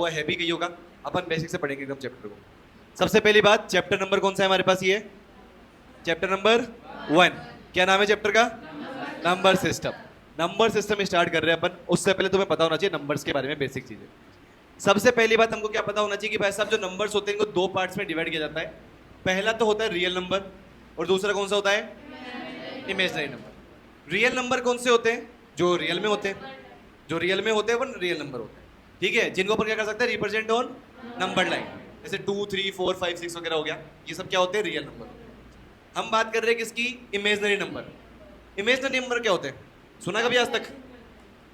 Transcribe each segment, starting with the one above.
वो हैवी की होगा। अपन बेसिक से पढ़ेंगे एकदम चैप्टर को। सबसे पहली बात, चैप्टर नंबर कौन सा है हमारे पास? ये चैप्टर नंबर 1। क्या नाम है चैप्टर का? Number system. Number system start कर रहे हैं अपन। उससे पहले तुम्हें पता होना चाहिए नंबर्स के बारे में बेसिक चीजें। सबसे पहली बात हमको क्या पता होना चाहिए कि भाई साहब जो नंबर्स होते हैं इनको दो पार्ट्स में डिवाइड किया जाता है। पहला तो होता है रियल नंबर और दूसरा कौन सा होता है? Imaginary number. रियल नंबर कौन से होते हैं? जो रियल में होते हैं। जो रियल में होते हैं वो रियल नंबर होते हैं, ठीक है, जिनको अपन क्या कर सकते हैं? रिप्रेजेंट ऑन नंबर लाइन, जैसे 2 3 4 5 6 वगैरह हो गया। ये सब क्या होते हैं? Real number. हम बात कर रहे हैं किसकी? Imaginary number. इमेजिनरी नंबर क्या होते हैं? सुना कभी आज तक?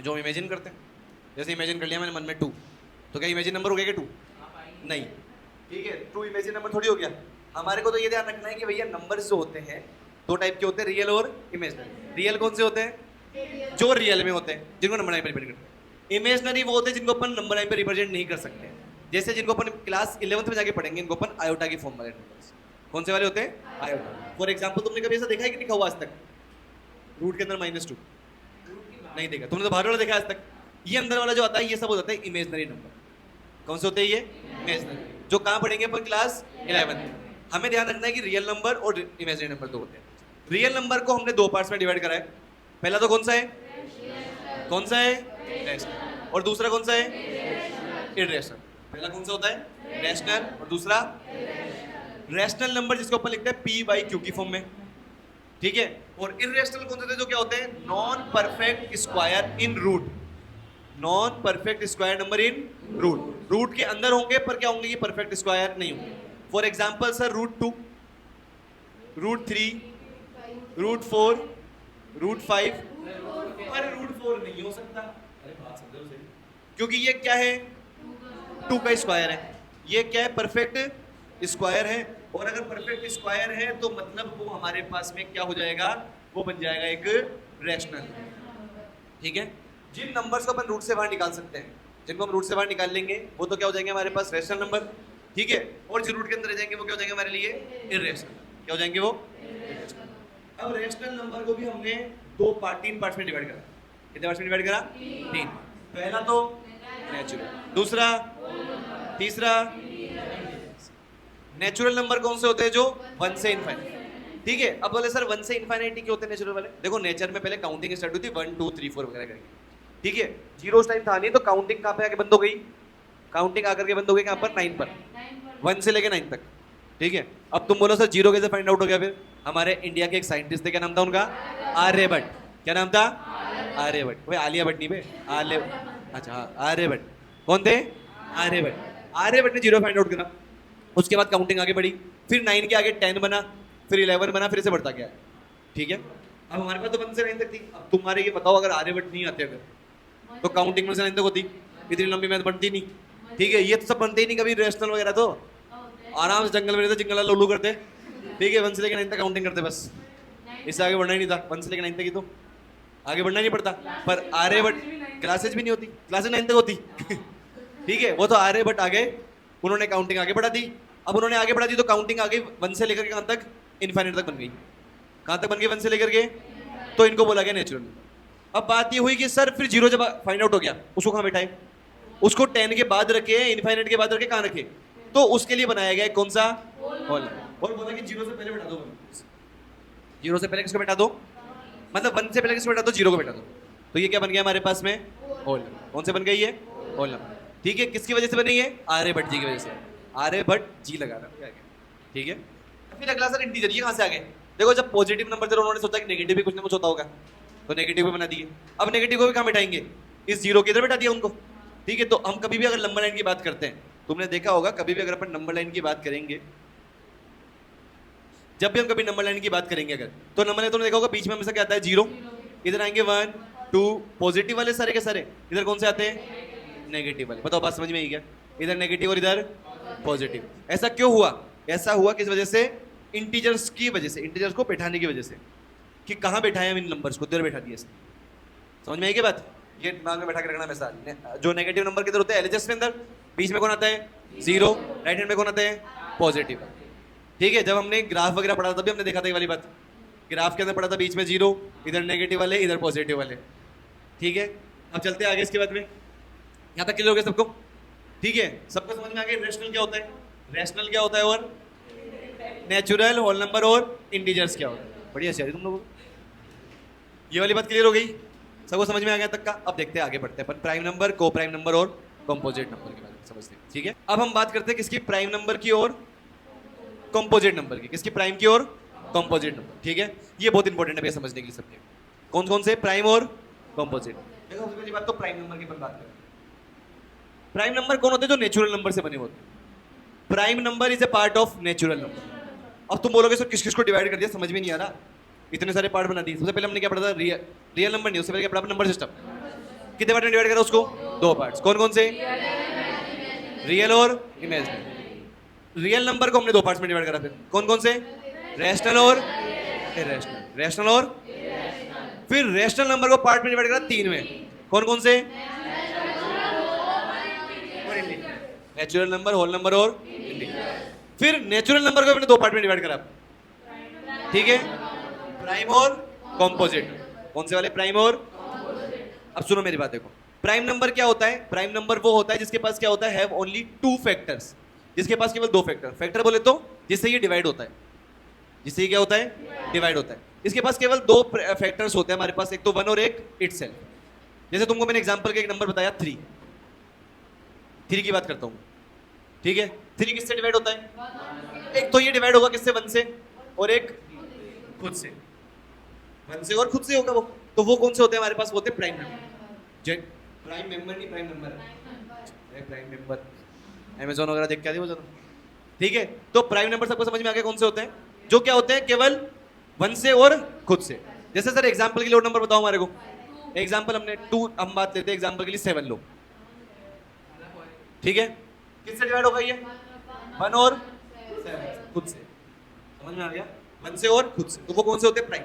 जो हम इमेजिन करते हैं, जैसे इमेजिन कर लिया मैंने मन में 2, तो क्या इमेजिन नंबर हो गया क्या 2? नहीं, ठीक है, 2 इमेजिन नंबर थोड़ी हो गया। हमारे को तो ये ध्यान रखना है कि भैया नंबर्स जो होते हैं दो टाइप के होते हैं, रियल और इमेजिनरी। रियल कौन से होते हैं? जो रियल में होते हैं, जिनको नंबर लाइन पर रिप्रेजेंट करते हैं। इमेजिनरी वो होते हैं जिनको अपन नंबर लाइन पर रिप्रेजेंट नहीं कर सकते, जैसे जिनको अपन क्लास 11th में जाके पढ़ेंगे, इनको अपन आयोटा की फॉर्म वाले नंबर्स। कौन से वाले होते हैं? आयोटा। फॉर एग्जांपल, तुमने कभी ऐसा देखा है कि लिखा हुआ आज तक रूट के अंदर -2? नहीं देखा। तुमने तो बाहर वाला देखा आज तक। ये अंदर वाला जो आता है ये सब हो जाता है इमेजिनरी नंबर। कौन से होते हैं ये? इमेजिनरी। जो कहाँ पढ़ेंगे अपन? क्लास 11th में। हमें ध्यान रखना है कि रियल नंबर और इमेजिनरी नंबर दो होते हैं। रियल नंबर को हमने दो पार्ट्स में डिवाइड करा है। पहला तो कौन सा है? कौन सा है? रैशनल। और दूसरा कौन सा है? इररेशनल। पहला कौन सा होता है? रैशनल। और दूसरा रैशनल नंबर, जिसको अपन लिखते हैं पी बाई क्यू की फॉर्म में, ठीक है। और इररेशनल कौन से होते हैं? जो क्या होते हैं? Non perfect square in root. Non perfect square number in root. Root के अंदर होंगे पर क्या होंगे? ये परफेक्ट स्क्वायर नहीं होंगे। फॉर एग्जाम्पल सर, √2, √3, √4, √5, पर √4 नहीं हो सकता। अरे बात समझो सही, क्योंकि ये क्या है? 2 का स्क्वायर है। ये क्या है? परफेक्ट स्क्वायर है। और अगर परफेक्ट स्क्वायर है तो मतलब वो हमारे पास में क्या हो जाएगा? वो बन जाएगा एक रैशनल, ठीक है। जिन नंबर्स को अपन रूट से बाहर निकाल सकते हैं, जिनको हम रूट से बाहर निकाल लेंगे, वो तो क्या हो जाएंगे हमारे पास? रैशनल नंबर, ठीक है। और जो रूट के अंदर रह जाएंगे वो क्या हो जाएंगे हमारे लिए? इररेशनल। क्या हो जाएंगे वो? अब रैशनल नंबर को भी हमने तीन पार्ट्स में डिवाइड करा। कितने पार्ट्स में डिवाइड करा? 3। पहला तो नेचुरल, दूसरा, तीसरा। नेचुरल नंबर कौन से होते हैं? जो 1 से इनफाइनाइट, ठीक है। अब बोले सर 1 से इनफाइनाइट के होते हैं नेचुरल वाले। देखो नेचर में पहले काउंटिंग स्टार्ट हुई थी 1 2 3 4 वगैरह करके, ठीक है। जीरो उस टाइम था नहीं, तो काउंटिंग कहाँ पे आके बंद हो गई? काउंटिंग आकर के बंद हो गई कहाँ पर? 9 पर। 1 से लेके 9 तक, ठीक है। अब तुम बोलो सर जीरो कैसे फाइंड आउट हो गया? फिर हमारे इंडिया के एक साइंटिस्ट थे, क्या नाम था उनका? आर्यभट्ट। क्या नाम था? आर्यभट्ट। भाई आलिया भट्ट नहीं बे, अच्छा हाँ, आर्यभट्ट। कौन थे? आर्यभट्ट। आर्यभट्ट ने जीरो फाइंड आउट करा। उसके बाद काउंटिंग आगे बढ़ी, फिर 9 के आगे 10 बना, फिर 11 बना, फिर से बढ़ता गया, ठीक है। अब हमारे पास तो 1 से 9 तक थी। अब तुम्हारे ये बताओ, अगर आर्यभट्ट नहीं आते अगर, तो काउंटिंग 1 से 9 तक होती? इतनी लंबी मैथ बनती नहीं, ठीक है। ये तो सब बनते ही नहीं कभी रैशनल वगैरह, तो आराम से जंगल में रहते, जिंगल लोलू करते, ठीक है। 1 से लेकर 9 तक काउंटिंग करते बस। इससे आगे बढ़ना ही नहीं था। 1 से लेकर 9 तक ही तो आगे बढ़ना नहीं पड़ता। पर आर्यभट्ट क्लासेज भी नहीं होती, क्लासेज 9 तक होती ठीक है। वो तो आर्यभट्ट आ गए, उन्होंने काउंटिंग आगे बढ़ा दी। अब उन्होंने आगे बढ़ा दी तो काउंटिंग आगे 1 से लेकर कहाँ तक? इनफाइनाइट तक बन गई। कहाँ तक बन गई? 1 से लेकर के, तो इनको बोला गया नेचुरल। अब बात ये हुई कि सर फिर जीरो जब फाइंड आउट हो गया, उसको कहाँ बैठाए? उसको 10 के बाद रखे, इनफाइनाइट के बाद रखे, कहाँ रखे? तो उसके लिए बनाया गया कौन सा? होल। और बोला कि जीरो से पहले बैठा दो। जीरो से पहले किसको बैठा दो? मतलब 1 से पहले किसको बैठा दो? जीरो को बैठा दो। तो ये क्या बन गया हमारे पास में? होल। कौन से बन गई ये? होल नंबर, ठीक है। किसकी वजह से बनी है? आर्यभट्ट जी की वजह से। आर्यभट्ट जी लगा रहा, ठीक है। फिर अगला सर इंटीजर, ये कहाँ से आ गए? देखो जब पॉजिटिव नंबर थे उन्होंने सोचा कि नेगेटिव भी कुछ ना कुछ होता होगा, तो नेगेटिव भी बना दिए। अब नेगेटिव को भी कहाँ बैठाएंगे? इस जीरो के इधर बैठा दिया उनको, ठीक है। तो हम कभी भी अगर नंबर लाइन की बात करते हैं, तुमने देखा होगा कभी भी अगर अपन नंबर लाइन की बात करेंगे, जब भी हम कभी नंबर लाइन की बात करेंगे अगर, तो नंबर लाइन तुमने देखा होगा बीच में हमेशा क्या आता है? जीरो। इधर आएंगे 1 2 पॉजिटिव वाले सारे के सारे, इधर कौन से आते हैं? नेगेटिव वाले। बताओ बात समझ में आई क्या? इधर नेगेटिव और इधर पॉजिटिव। ऐसा क्यों हुआ? ऐसा हुआ किस वजह से? इंटीजर्स की वजह से, इंटीजर्स को बैठाने की वजह से, कि कहाँ बैठाए हम इन नंबर्स को? इधर बैठा दिया। समझ में आई क्या बात? ये दिमाग में बैठा के रखना हमेशा। जो नेगेटिव नंबर किधर होते हैं? एलएचएस में अंदर, बीच में कौन आता है? जीरो। राइट हैंड में कौन आता है? पॉजिटिव, ठीक है। जब हमने ग्राफ वगैरह पढ़ा था तभी हमने देखा था ये वाली बात। ग्राफ के अंदर पढ़ा था बीच में जीरो, इधर नेगेटिव वाले, इधर पॉजिटिव वाले, ठीक है। अब चलते हैं आगे इसके बाद में। यहाँ तक क्लियर हो गया सबको? ठीक है, सबको समझ में आ गया रेशनल क्या होता है, रैशनल क्या होता है और नेचुरल, होल नंबर और इंटीजर्स क्या होता है। बढ़िया से तुम लोगों को ये वाली बात क्लियर हो गई, सबको समझ में आ गया तक का। अब देखते हैं आगे बढ़ते हैं अपन प्राइम नंबर, को प्राइम नंबर और कंपोजिट नंबर के बारे में समझते हैं। ठीक है, अब हम बात करते हैं किसकी, प्राइम नंबर की और कंपोजिट नंबर की। किसकी, प्राइम की और कंपोजिट नंबर। ठीक है, ये बहुत इंपॉर्टेंट है भैया समझने के लिए सबके। कौन कौन से, प्राइम और कंपोजिट। देखो सबसे पहली बात तो प्राइम नंबर की अपन बात करें। प्राइम नंबर कौन होते हैं, जो नेचुरल नंबर से बने होते हैं। Prime number is A part of natural number. अब तुम बोलोगे सर किस किस को डिवाइड कर दिया, समझ में नहीं आ रहा, इतने सारे पार्ट बना दिए। सबसे पहले हमने क्या पढ़ा था, रियल नंबर नहीं, उससे पहले क्या पढ़ा, नंबर सिस्टम। कितने पार्ट में डिवाइड करा उसको, दो पार्ट्स। कौन कौन से, रियल और इमेजिनरी। रियल नंबर को हमने दो पार्ट्स में डिवाइड करा, फिर कौन कौन से, रैशनल और इरेशनल। रैशनल और फिर रैशनल नंबर को पार्ट में डिवाइड करा तीन में, कौन कौन से, नेचुरल नंबर, होल नंबर और इंटीजर। फिर नेचुरल नंबर को हमने दो पार्ट में डिवाइड करा, ठीक है, प्राइम और कंपोजिट। कौन से वाले, प्राइम और। अब सुनो मेरी बात, देखो प्राइम नंबर क्या होता है, प्राइम नंबर वो होता है जिसके पास क्या होता है, हैव ओनली टू फैक्टर्स, जिसके पास केवल दो फैक्टर। फैक्टर बोले तो जिससे ये डिवाइड होता है, जिससे ये क्या होता है, डिवाइड होता है। इसके पास केवल दो फैक्टर्स होते हैं हमारे पास, एक तो वन और एक इटसेल्फ। जैसे तुमको मैंने एग्जांपल के एक नंबर बताया 3 की बात करता हूँ, ठीक है। 3 किससे डिवाइड होता है, एक तो ये डिवाइड होगा किससे, 1 से, और एक खुद से। 1 से और खुद से होगा वो, तो वो कौन से होते हैं हमारे पास, वो होते हैं प्राइम नंबर। प्राइम मेंबर नहीं, प्राइम नंबर है, प्राइम मेंबर अमेज़न वगैरह देख के आती वो जरा, ठीक है। तो प्राइम नंबर सबको समझ में आ गया कौन से होते हैं, जो क्या होते हैं, केवल 1 से और खुद से। जैसे सर एग्जांपल के लिए और नंबर बताओ हमारे को, एग्जांपल हमने 2, हम बात लेते हैं एग्जांपल के लिए 7 लो, ठीक है। किससे डिवाइड होगा ये, 1 और 7 खुद से। समझ में आ गया, 1 से और खुद से, तो वो कौन से होते हैं, प्राइम।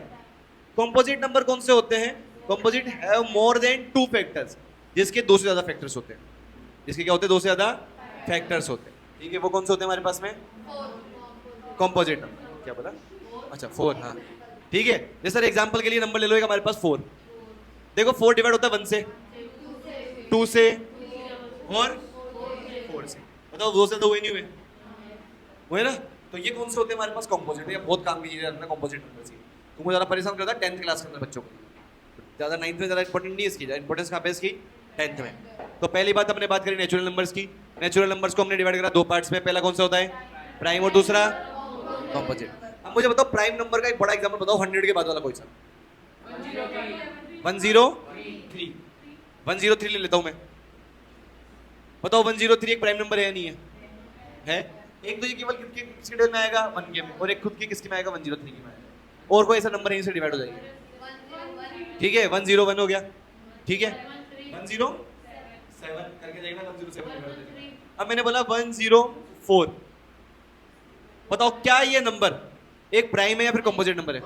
कंपोजिट नंबर कौन से होते हैं, composite have more than 2 factors, जिसके 2 से ज्यादा फैक्टर्स होते हैं, जिसके क्या होते हैं, 2 से ज्यादा फैक्टर्स होते हैं, ठीक है। वो कौन से होते हैं हमारे पास में, कंपोजिट नंबर। क्या बोला, अच्छा 4, हाँ ठीक है। जैसे सर एग्जांपल के लिए नंबर ले लो एक हमारे पास 4, देखो 4 डिवाइड होता है 1 से, 2 से और 4 से। बताओ 2 से तो हुए नहीं हुए, हुए ना। तो ये कौन से होते हैं हमारे पास, कंपोजिट। ये बहुत काम की चीज है कंपोजिट नंबर से। तुमको ज़्यादा परेशान करता है 10th क्लास के अंदर बच्चों को, ज़्यादा 9th में ज़्यादा इंपॉर्टेंट नहीं है इसकी, इंपॉर्टेंस कहाँ पे इसकी, 10th में। तो पहली बात हमने बात करी नेचुरल नंबर्स की। नेचुरल नंबर्स को हमने डिवाइड करा 2 पार्ट्स में, पहला कौन सा होता है, प्राइम, और दूसरा कंपोजिट। अब मुझे बताओ प्राइम नंबर का एक बड़ा एग्जाम्पल बताओ, 100 के बाद वाला कोई सा, 103। 103 ले लेता हूँ मैं, बताओ 103 एक प्राइम नंबर है या नहीं है? एक तो ये केवल किसके डिवाइड में आएगा, 1 के में, और एक खुद के किसके में आएगा, 103 के में आएगा, और कोई ऐसा नंबर है से डिवाइड हो जाएगा, ठीक है। 101 हो गया, ठीक है। 107 करके देखना, 107। अब मैंने बोला 104, बताओ क्या ये नंबर एक प्राइम है या फिर कंपोजिट नंबर है,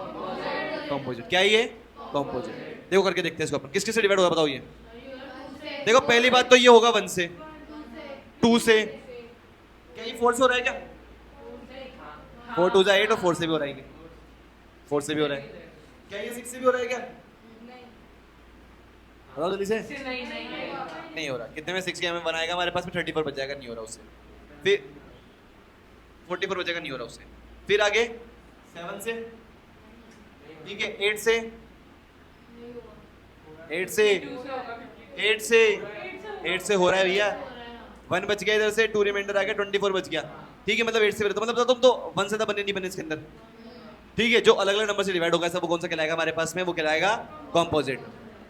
कंपोजिट। क्या ये, कंपोजिट। देखो करके देखते हैं इसको अपन, किस किस से डिवाइड होगा बताओ ये। देखो पहली बात तो ये होगा 1 से, 2 से, क्या ये 4 से हो रहा है क्या, 4 2 8 और 4 से भी हो रहा है, 4 से भी हो रहा है। क्या ये 6 से भी हो रहा है क्या, बताओ जल्दी से। नहीं हो रहा। कितने में 6 के हमें बनाएगा, हमारे पास में 34 बच जाएगा, नहीं हो रहा उससे। फिर 44 बचेगा, नहीं हो रहा उससे। फिर आगे 7 से, ठीक है, 8 से, 8 से, 8 से, 8 से हो रहा है भैया, 1 बच गया इधर से, 2 रिमाइंडर आ गया, 24 बच गया, ठीक है। मतलब 8 से, तो मतलब तुम तो 1 से तो बने नहीं बने इसके अंदर, ठीक है। जो अलग अलग नंबर से डिवाइड होगा सब, वो कौन सा कहलाएगा हमारे पास में, वो कहलाएगा कंपोजिट।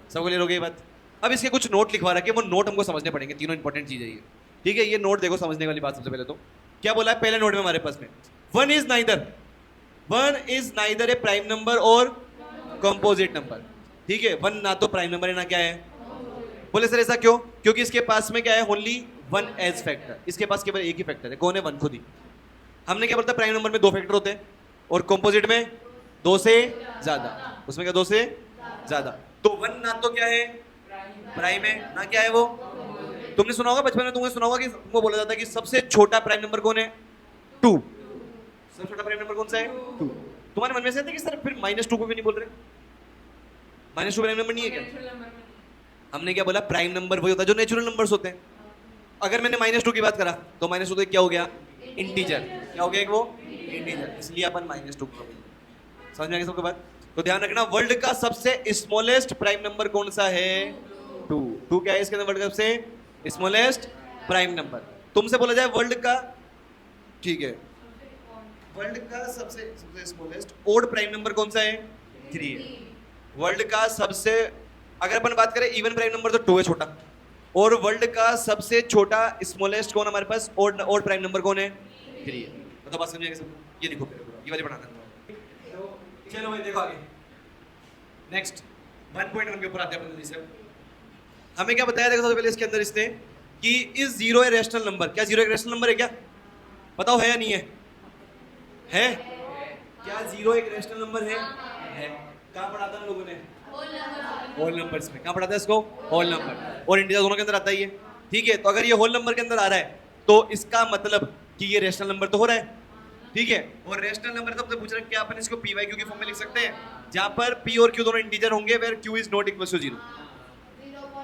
सबको क्लियर हो गई ये बात। अब इसके कुछ नोट लिखवा रखे, वो नोट हमको समझने पड़ेंगे, तीनों इंपॉर्टेंट चीजें ये, ठीक है। ये नोट देखो समझने वाली बात। सबसे पहले तो क्या बोला है पहले नोट में हमारे पास में, 1 is neither A prime number और कंपोजिट नंबर, ठीक है। 1 ना तो प्राइम नंबर है ना क्या है। बोले सर ऐसा क्यों, क्योंकि इसके पास में क्या है, ओनली 1 एज फैक्टर, इसके पास केवल एक ही फैक्टर है, कौन है, 1 खुद ही। हमने क्या बोलता है, प्राइम नंबर में 2 फैक्टर होते हैं, और कंपोजिट में 2 से ज्यादा, उसमें क्या 2 से ज्यादा। तो 1 ना तो क्या है, प्राइम है, ना क्या है वो। तुमने सुना होगा बचपन में, तुमने सुना होगा कि तुमको बोला जाता है कि सबसे छोटा प्राइम नंबर कौन है, 2। सबसे छोटा प्राइम नंबर कौन सा है, 2। तुम्हारे मन में से आता है कि सर फिर -2 को भी नहीं बोल रहे, -2 प्राइम नंबर नहीं है क्या। हमने क्या बोला, प्राइम नंबर वही होता है जो नेचुरल नंबर्स होते हैं, अगर मैंने -2 की बात करा तो -2 तो क्या हो गया, इंटीजर। क्या हो गया एक वो, इंटीजर, इसलिए अपन -2 को समझ में आ गया सबके बाद। तो ध्यान रखना वर्ल्ड का सबसे स्मॉलेस्ट प्राइम नंबर कौन सा है, 2। 2 क्या है इसके अंदर वर्ल्ड का सबसे स्मॉलेस्ट प्राइम नंबर। तुमसे बोला जाए वर्ल्ड का, ठीक है, वर्ल्ड का सबसे स्मॉलेस्ट ओड प्राइम नंबर कौन सा है, 3 है। वर्ल्ड का सबसे, अगर अपन बात करें इवन प्राइम नंबर तो 2 है छोटा, और वर्ल्ड का सबसे छोटा स्मॉलेस्ट कौन हमारे पास, ओड प्राइम नंबर कौन है, 3 है। मतलब बात समझिए सब। ये देखो ये वाले बनाना है। चलो भाई देखो आगे, नेक्स्ट 1.1 के ऊपर आते हैं अपन जल्दी से। हमें क्या बताया, देखो सबसे पहले इसके अंदर इसने कि इस जीरो ए रैशनल नंबर, क्या जीरो एक रैशनल नंबर है क्या, बताओ है या नहीं है, है क्या जीरो एक रैशनल नंबर है, कहाँ पढ़ा था हम लोगों ने, होल नंबर्स में। कहाँ पढ़ा था इसको, होल नंबर और इंटीजर दोनों के अंदर आता ही है, ठीक है। तो अगर ये होल नंबर के अंदर आ रहा है तो इसका मतलब कि ये रैशनल नंबर तो हो रहा है, ठीक है। और रैशनल नंबर तो आपसे पूछ रहे हैं क्या अपन इसको पी वाई क्यू के फॉर्म में लिख सकते हैं, जहां पर पी और क्यू दोनों इंटीजर होंगे, where Q is not equal to 0।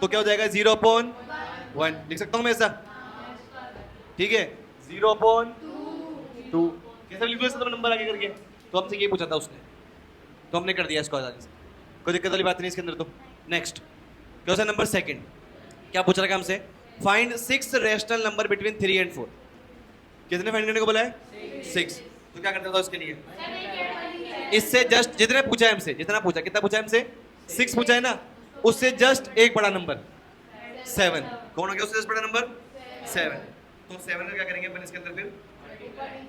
तो क्या हो जाएगा 0/1 लिख सकता हूं मैं ऐसा, ठीक है। 0/2 कैसे लिखूं इसका नंबर आगे करके, तो हमसे ये पूछा था उसने, तो हमने कर दिया इसको आसानी से, कोई दिक्कत वाली बात नहीं इसके अंदर। तो नेक्स्ट क्वेश्चन नंबर 2 क्या पूछ रहा है हमसे, find 6 rational number between 3 and 4। कितने फाइंड करने को बोला है, 6। तो क्या करता था उसके लिए, इससे जस्ट जितने पूछा है हमसे, जितना पूछा, कितना पूछा है हमसे, 6 पूछा है ना, उससे जस्ट एक बड़ा नंबर 7। कौन हो गया उससे जस्ट बड़ा नंबर 7। तो 7 का क्या करेंगे अपन इसके अंदर, फिर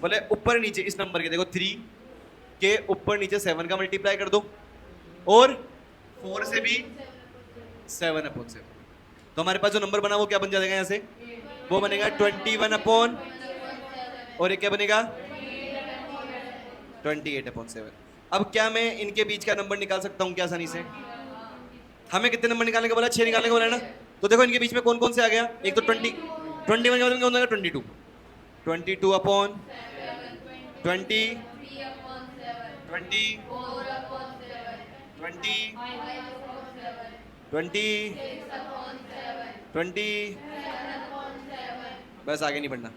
बोले ऊपर नीचे इस नंबर के, देखो 3 के ऊपर नीचे 7 का मल्टीप्लाई कर दो, और 4 से भी 7/7। तो हमारे पास जो नंबर बना वो क्या बन जाएगा यहाँ से, वो बनेगा 21 और ये क्या बनेगा 28/7। अब क्या मैं इनके बीच का नंबर निकाल सकता हूँ क्या आसानी से, हमें कितने नंबर निकालने का बोला, 6 निकालने का बोला है ना। तो देखो इनके बीच में कौन कौन से आ गया, एक तो 21 के मतलब कौन आएगा 22, 22/20, 20 बस आगे नहीं बढ़ना।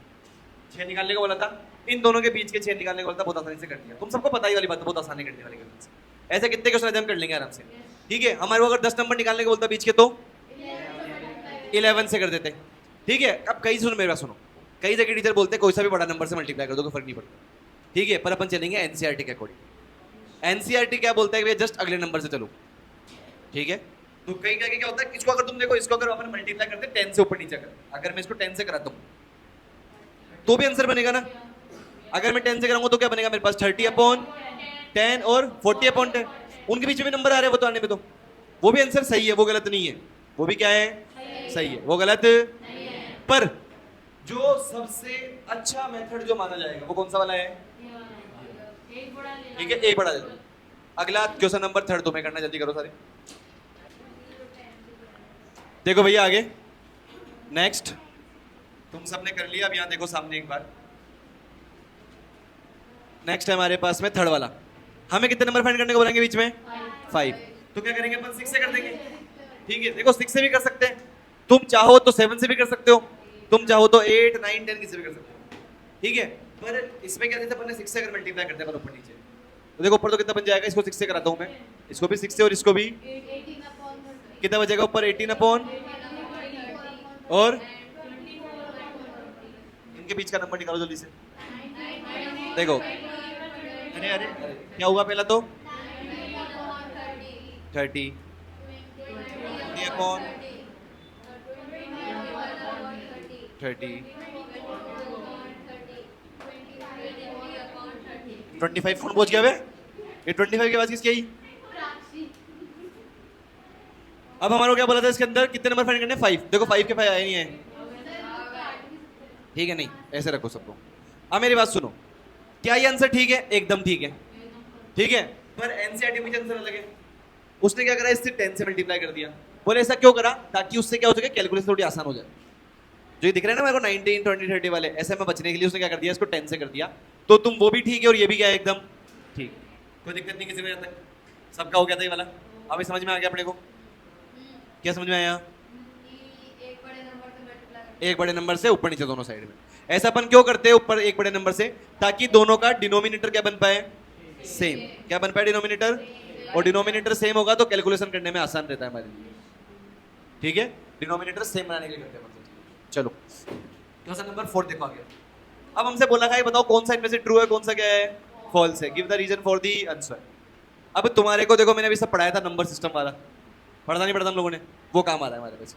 6 निकालने को बोला था, इन दोनों के बीच के 6 निकालने को बोला था, बहुत आसानी से कर दिया। तुम सबको पता ही वाली बात है, बहुत आसानी करने वाली बात। ऐसे कितने क्वेश्चन हम कर लेंगे आराम से, ठीक है। हमारे को अगर 10 नंबर निकालने को बोलता बीच के तो 11 से कर देते, ठीक है। अब कई सुनो मेरे पास सुनो, कई जगह टीचर बोलते हैं कोई सा भी बड़ा नंबर से मल्टीप्लाई कर दो, कोई फर्क नहीं पड़ता, ठीक है। पर अपन चलेंगे एनसीईआरटी के अकॉर्डिंग। एनसीईआरटी क्या बोलता है कि जस्ट अगले नंबर से चलो, ठीक है। तो कई जगह क्या होता है, इसको अगर तुम देखो, इसको अगर अपन मल्टीप्लाई करते 10 से ऊपर नीचे कर, अगर मैं इसको 10 से कराता हूँ तो भी आंसर बनेगा ना। अगर मैं 10 से कराऊंगा तो क्या बनेगा मेरे पास, 30/10 और 40/10। उनके बीच में नंबर आ रहे हैं वो तो आने में, तो वो भी आंसर सही है, वो गलत नहीं है, वो भी क्या है, सही है, वो गलत नहीं है। पर जो सबसे अच्छा मेथड जो माना जाएगा वो कौन सा वाला है, ठीक है, एक बड़ा ले लो। अगला क्वेश्चन नंबर 3 तुम्हें करना, जल्दी करो सारे। देखो भैया आगे, नेक्स्ट तुम सबने कर लिया, अब यहाँ देखो सामने एक बार। नेक्स्ट है हमारे पास में 3rd वाला, हमें कितने नंबर फाइंड करने को बोलेंगे बीच में, 5। तो क्या करेंगे अपन 6 से कर देंगे, ठीक है। देखो 6 से भी कर सकते हैं, तुम चाहो तो 7 से भी कर सकते हो, तुम चाहो तो 8, 9, 10 किसी भी कर सकते हो, ठीक है। पर इसमें क्या देते अपन 6 से अगर मल्टीप्लाई करते हैं ऊपर नीचे, तो देखो ऊपर तो कितना बन जाएगा, इसको 6 से कराता हूँ मैं, इसको भी 6 से और इसको भी, कितना बचेगा ऊपर 18 और इनके बीच का नंबर निकालो जल्दी से। देखो अरे अरे क्या हुआ, पहला तो 30 अपॉन 30 25 कौन पहुंच गया वे, ये 25 के बाद किसकी आई। अब हमारा क्या बोला था इसके अंदर कितने नंबर फाइंड करने, 5। देखो 5 के 5 आए नहीं है, ठीक है, नहीं ऐसे रखो सबको। अब मेरी बात सुनो, क्या ये आंसर ठीक है, एकदम ठीक है, ठीक है। पर एनसीईआरटी में आंसर अलग है, उसने क्या करा, इससे 10 से मल्टीप्लाई कर दिया। बोले ऐसा क्यों करा, ताकि उससे क्या हो सके, कैलकुलेशन थोड़ी आसान हो जाए। जो ये दिख रहा है ना मेरे को 19, 20, 30 वाले, ऐसे में बचने के लिए उसने क्या कर दिया, इसको 10 से कर दिया। तो तुम वो भी ठीक है और ये भी क्या है, एकदम ठीक, कोई दिक्कत नहीं किसी में, तक सबका हो गया था ये वाला। अभी समझ में आ गया अपने को, क्या समझ में आया, एक बड़े नंबर से ऊपर नीचे दोनों साइड में। ऐसा अपन क्यों करते हैं ऊपर एक बड़े नंबर से? ताकि दोनों का डिनोमिनेटर क्या बन पाए? सेम। क्या बन पाए? डिनोमिनेटर। और डिनोमिनेटर सेम होगा तो कैलकुलेशन करने में आसान रहता है हमारे लिए। ठीक है, डिनोमिनेटर सेम बनाने के लिए करते हैं मतलब। चलो क्वेश्चन नंबर 4 देखो आगे। अब हमसे बोला है बताओ कौन सा इनमें से ट्रू है कौन सा क्या है फॉल्स है। Give the reason for the answer. अब तुम्हारे को देखो मैंने अभी सब पढ़ाया था नंबर सिस्टम वाला, पढ़ा नहीं पढ़ा हम लोगों ने? वो काम आ रहा है हमारे पास।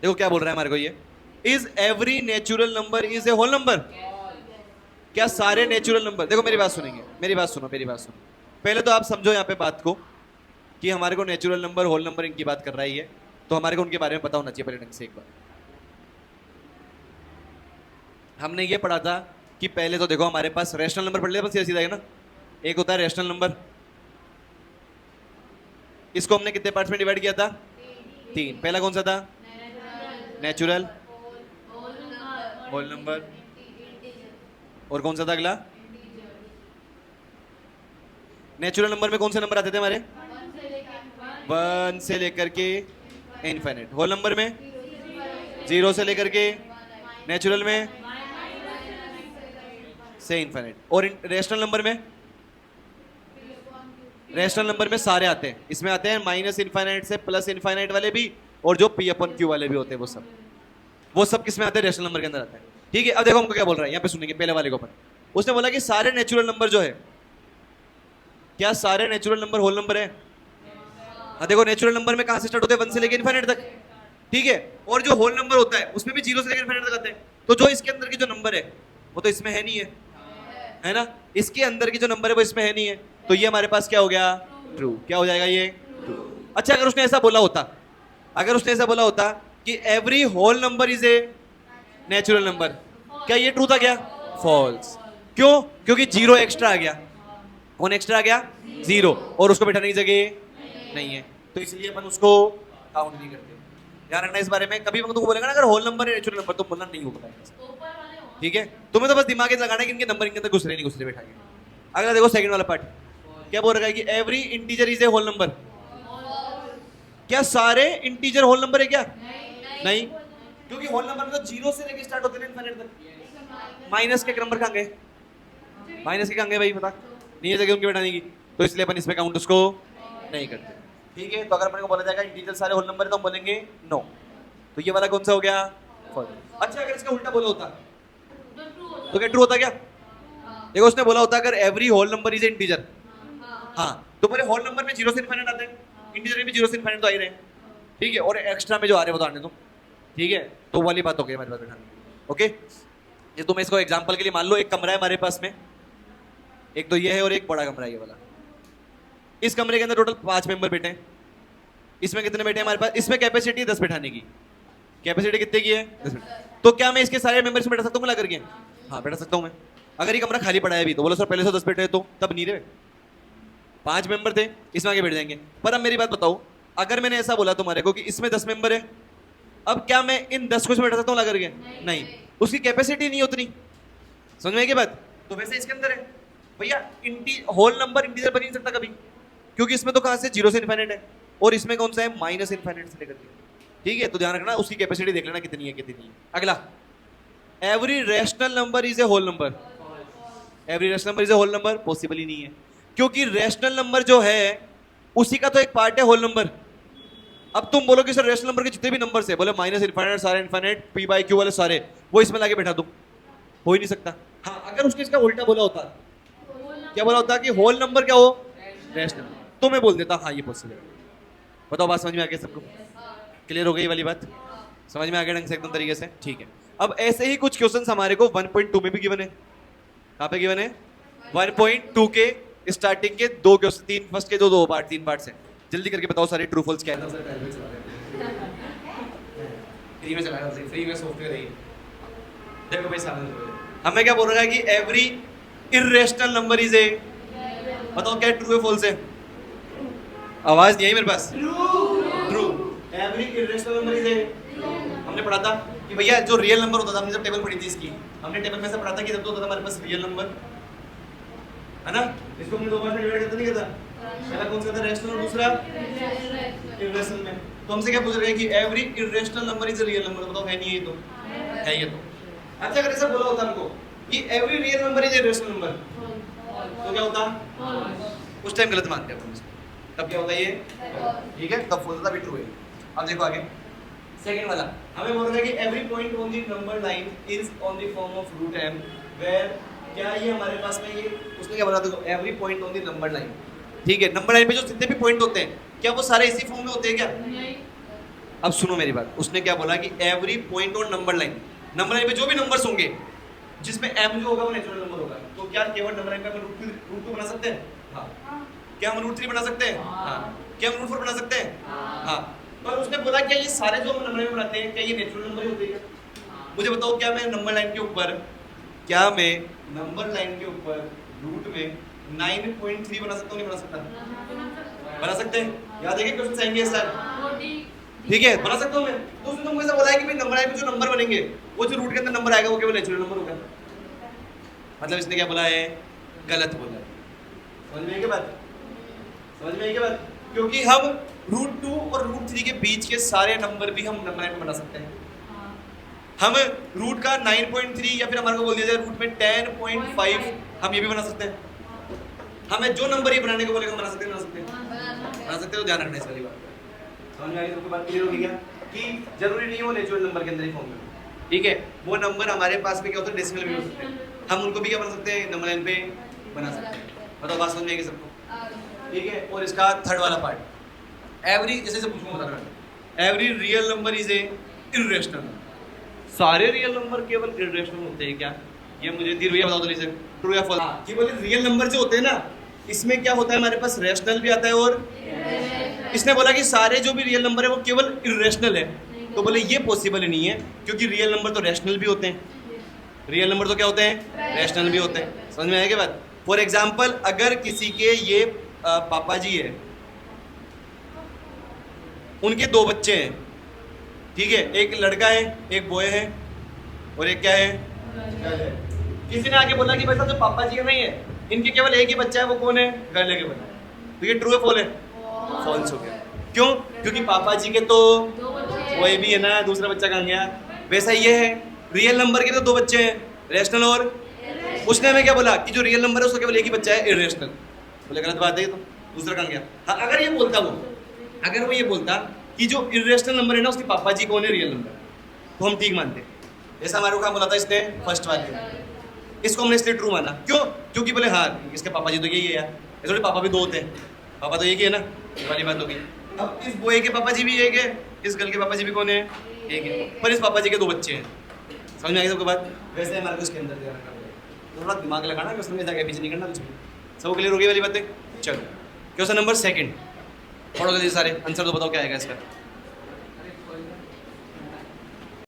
देखो क्या बोल रहा है हमारे को ये, is every natural number is a whole number. क्या सारे नेचुरल नंबर, देखो मेरी बात सुनेंगे, मेरी बात सुनो मेरी बात सुनो। पहले तो आप समझो यहाँ पे बात को कि हमारे को नेचुरल नंबर होल नंबर इनकी बात कर रहा है ये, तो हमारे को उनके बारे में पता होना चाहिए पहले ढंग से। एक बार हमने ये पढ़ा था कि पहले तो देखो हमारे पास रैशनल नंबर पढ़ लिया बस सीधा है ना। एक होता है रैशनल नंबर, इसको हमने कितने पार्ट्स में डिवाइड किया था? 3। पहला कौन सा था? नेचुरल, होल नंबर, और कौन सा था अगला? नेचुरल नंबर में कौन से नंबर आते थे हमारे? 1 से लेकर के इनफाइनाइट। होल नंबर में 0 से लेकर के, नेचुरल में से इनफाइनाइट। और रेशनल नंबर में, रेशनल नंबर में सारे आते हैं, इसमें आते हैं माइनस इनफाइनाइट से प्लस इनफाइनाइट वाले भी, और जो पी अपन क्यू वाले भी होते हैं वो सब किसमें आते हैं? रेशनल नंबर के अंदर आते हैं। ठीक है, अब देखो हमको क्या बोल रहा है यहाँ पे, सुनेंगे पहले वाले को अपन। उसने बोला कि सारे नेचुरल नंबर जो है, क्या सारे नेचुरल नंबर होल नंबर है? हाँ देखो नेचुरल नंबर में कहां से स्टार्ट होते हैं? 1 से लेकर इनफाइनाइट तक। ठीक है, और जो होल नंबर होता है उसमें भी 0 से लेकर इनफाइनाइट तक आते हैं। तो जो इसके अंदर के जो नंबर है वो तो इसमें है नहीं है ना? इसके अंदर की जो नंबर है वो इसमें है नहीं है, तो ये हमारे पास क्या हो गया? ट्रू। क्या हो जाएगा ये? ट्रू। अच्छा अगर उसने ऐसा बोला होता, अगर उसने ऐसा बोला होता कि every whole number is a natural number, क्या ये ट्रू था क्या? फॉल्स। क्यों? क्योंकि 0 एक्स्ट्रा आ गया। कौन एक्स्ट्रा आ गया? 0, और उसको बैठाने की जगह नहीं है, तो इसलिए अपन उसको काउंट नहीं करते। ध्यान रखना इस बारे में। कभी मैं तुमको बोलेगा ना अगर होल नंबर है नेचुरल नंबर, तो बोलना नहीं होगा। ठीक है, तुम्हें तो बस दिमाग में लगाना है कि इनके नंबर इनके अंदर घुस रहे नहीं घुस रहे, बैठा के। अगला देखो सेकंड वाला पार्ट क्या बोल रहा है कि every integer is a whole number. क्या सारे इंटीजर होल नंबर है क्या? नहीं, क्योंकि होल नंबर में तो 0 से लेकर स्टार्ट होते हैं इनफाइनाइट तक। माइनस के नंबर कहां गए? माइनस के कहां गए भाई बता? नहीं है जगह उनकी बैठाने की, तो इसलिए अपन इसमें काउंट उसको नहीं करते। ठीक है, तो अगर अपन को बोला जाएगा इंटीजर सारे होल नंबर है तो हम बोलेंगे नो। तो ये वाला कौन सा हो गया? फॉल्स। अच्छा अगर इसका उल्टा बोला होता तो क्या ट्रू होता क्या? देखो उसने बोला होता अगर every whole number is integer, हाँ तो पूरे होल नंबर में 0 से इनफाइनाइट आते हैं, इंटीजर में भी 0 से इनफाइनाइट तो आ ही रहे हैं। ठीक है, और एक्स्ट्रा में जो आ रहे हैं वो तो आने दो। ठीक है, तो वाली बात हो गई हमारे पास बैठाने। ओके, ये तुम इसको एग्जांपल के लिए मान लो एक कमरा है हमारे पास में, एक तो ये है और एक बड़ा कमरा है ये वाला। इस कमरे के अंदर टोटल 5 मेंबर बैठे हैं। इसमें कितने बैठे हैं हमारे पास? इसमें कैपेसिटी 10 बैठाने की। कैपेसिटी कितने की है? 10। तो क्या मैं इसके सारे मेंबर्स बैठा सकता हूँ मिला करके? हाँ बैठा सकता हूँ मैं। अगर ये कमरा खाली पड़ा है अभी तो बोलो सर पहले से 10 बैठे तो तब नहीं रहे, 5 मेंबर थे इसमें आगे बैठ जाएंगे। पर अब मेरी बात बताओ, अगर मैंने ऐसा बोला तुम्हारे को कि इसमें 10 मेंबर है, अब क्या मैं इन 10 को इसमें बैठा सकता हूँ ला करके? नहीं, उसकी कैपेसिटी नहीं उतनी। समझ में आई बात? तो वैसे इसके अंदर है भैया होल नंबर इंटीजर बन नहीं सकता कभी, क्योंकि इसमें तो कहां से 0 से इनफाइनाइट है, और इसमें कौन सा है? माइनस इनफाइनाइट से लेकर के। ठीक है, तो ध्यान रखना उसकी कैपेसिटी देख लेना कितनी है कितनी नहीं है। अगला, every rational number is a whole number. Every rational number is a whole number possible ही नहीं है, क्योंकि रैशनल नंबर जो है उसी का तो एक पार्ट है होल नंबर। अब तुम बोलो कि सर रैशनल नंबर के जितने भी नंबर है, बोले माइनस इनफाइनाइट सारे इनफाइनाइट पी बाई क्यू वाले सारे, वो इसमें लाके बैठा दूं, हो ही नहीं सकता। हाँ अगर उसने इसका उल्टा बोला होता, क्या बोला होता कि होल नंबर क्या हो? रैशनल, तो मैं बोल देता हाँ ये पॉसिबल है। बताओ बात समझ में आ गई सबको? क्लियर हो गई वाली बात? समझ में आ गया ढंग से एकदम तरीके से? ठीक है, अब ऐसे ही कुछ क्वेश्चंस हमारे को 1.2 में भी गिवन है। कहाँ पे गिवन है? 1.2 के स्टार्टिंग के 2 क्वेश्चन, 3 फर्स्ट के जो 2 पार्ट 3 पार्ट्स हैं। जल्दी करके बताओ सारे ट्रू फॉल्स क्या है? फ्री में चला रहा, फ्री में सॉफ्टवेयर है। देखो भाई सामने हमें क्या बोल रहा है कि एवरी इर्रेशनल नंबर इज ए, बताओ क्या ट्रू है फॉल्स है? आवाज नहीं आई मेरे पास। True. Every irrational number is a, हमने पढ़ा था कि भैया जो रियल नंबर होता था, हमने जब टेबल पढ़ी थी इसकी, हमने टेबल में से पढ़ा था कि जब तो होता था हमारे पास रियल नंबर है ना, इसको हमने 2 पार्ट में डिवाइड करते नहीं करता। पहला कौन सा था? रैशनल, और दूसरा इर्रेशनल में। तो हमसे क्या पूछ रहे हैं कि every irrational number is a real number, बताओ है नहीं है ये तो है ये तो। अच्छा अगर ऐसा बोला होता हमको कि every real number is a rational number, तो क्या होता? उस टाइम गलत मानते हैं अपन इसको, तब क्या होता है ये? ठीक है, तब बोलता भी ट्रू है। अब देखो आगे सेकंड वाला, हमें बोल रहा है कि every point on the number line is on the form of root m where, क्या ये हमारे पास में ये उसने क्या बोला? देखो every point on the number line, ठीक है, नंबर लाइन पे जो जितने भी पॉइंट होते हैं क्या वो सारे इसी फॉर्म में होते हैं क्या? नहीं। अब सुनो मेरी बात, उसने क्या बोला कि every point on number line, number line पे जो भी नंबर्स होंगे जिसमें m जो होगा वो नेचुरल नंबर होगा, तो क्या केवल नंबर लाइन पे हम रूट 2 बना सकते हैं? हाँ। क्या हम रूट 3 बना सकते हैं? हाँ। क्या हम रूट 4 बना सकते हैं? हाँ। पर उसने बोला क्या ये सारे जो हम नंबर लाइन बनाते हैं क्या ये नेचुरल नंबर ही होते हैं क्या? मुझे बताओ, क्या मैं नंबर लाइन के ऊपर, क्या मैं नंबर लाइन के ऊपर रूट में 9.3 बना सकता हूँ? नहीं बना सकता? बना सकते हैं, याद है कि क्वेश्चन आएंगे इस टाइम, ठीक है, बना सकता हूँ मैं। तो उसने तुमको ऐसा बोला है कि भाई नंबर लाइन में जो नंबर बनेंगे वो जो रूट के अंदर नंबर आएगा वो केवल नेचुरल नंबर होगा, मतलब इसने क्या बोला है? गलत बोला है। समझ में आई क्या बात? समझ में आई क्या बात? क्योंकि हम रूट 2 और रूट 3 के बीच के सारे नंबर भी हम नंबर लाइन में बना सकते हैं। हम रूट का 9.3 या फिर हमारे को बोल दिया जाए रूट में 10.5 हम ये भी बना सकते हैं। हमें जो नंबर ये बनाने को बोलेगा बना सकते हैं, बना सकते हैं, बना सकते हो। ध्यान रखना इस वाली बात। समझ में आई? सबको बात क्लियर होगी क्या? कि जरूरी नहीं हो नेचुरल नंबर के अंदर ही फॉर्म में, ठीक है, वो नंबर हमारे पास में क्या होता है? डेसिमल भी हो सकते हैं, हम उनको भी क्या बना सकते हैं? नंबर लाइन पे बना सकते हैं। बताओ बात समझ में आएगी सबको? ठीक है। और इसका थर्ड वाला पार्ट, एवरी, जैसे से पूछूंगा बता रहा, every real number is A irrational number. सारे रियल नंबर केवल इररेशनल होते हैं क्या? ये मुझे धीरे भैया बताओ जल्दी से, ट्रू या फॉल्स? कि बोले रियल नंबर जो होते हैं ना, इसमें क्या होता है हमारे पास? रेशनल भी आता है और इसने बोला कि सारे जो भी रियल नंबर है वो केवल इररेशनल है, तो बोले ये पॉसिबल ही नहीं है, क्योंकि रियल नंबर तो रैशनल भी होते हैं, रियल नंबर तो क्या होते हैं? रैशनल भी होते हैं। समझ में आया क्या बात? फॉर एग्जाम्पल अगर किसी के ये पापा जी है, उनके 2 बच्चे हैं, ठीक है, एक लड़का है एक बॉय है और एक क्या है? गर्ल है। किसी ने आके बोला कि भाई साहब जो पापा जी नहीं है इनके केवल एक ही बच्चा है, वो कौन है? गर्ल है के बच्चा, तो ये ट्रू है फॉल्स है? फॉल्स हो गया। क्यों? क्योंकि पापा जी के तो वही भी है ना, दूसरा बच्चा कहाँ गया? वैसा ये है, रियल नंबर के तो 2 बच्चे हैं, रैशनल और उसने हमें क्या बोला कि जो रियल नंबर है उसका केवल एक ही बच्चा है, इररेशनल। बोले गलत बात है ये तो, दूसरा कहाँ गया? हाँ, अगर ये बोलता वो, अगर वो ये बोलता कि जो इररेशनल नंबर है ना उसके पापा जी कौन है? रियल नंबर, तो हम ठीक मानते। ऐसा हमारे को क्या बोला था इसने फर्स्ट वाले, इसको हमने इसलिए ट्रू माना। क्यों? क्योंकि बोले हाँ इसके पापा जी तो यही है यार, ऐसे पापा भी 2 होते हैं, पापा तो एक ही है ना, ये वाली बात होगी। अब इस बॉय के पापा जी भी एक है, इस गर्ल के पापा जी भी कौन है? एक है, पर इस पापा जी के 2 बच्चे हैं। समझ में आ गई सबको बात? वैसे हमारे को इसके अंदर ध्यान रखना पड़ेगा, थोड़ा दिमाग लगाना कि उसमें जाके पीछे नहीं करना कुछ भी। सबको क्लियर हो गई वाली बातें? चलो क्वेश्चन नंबर 2, थोड़ा जल्दी सारे आंसर तो बताओ क्या आएगा इसका।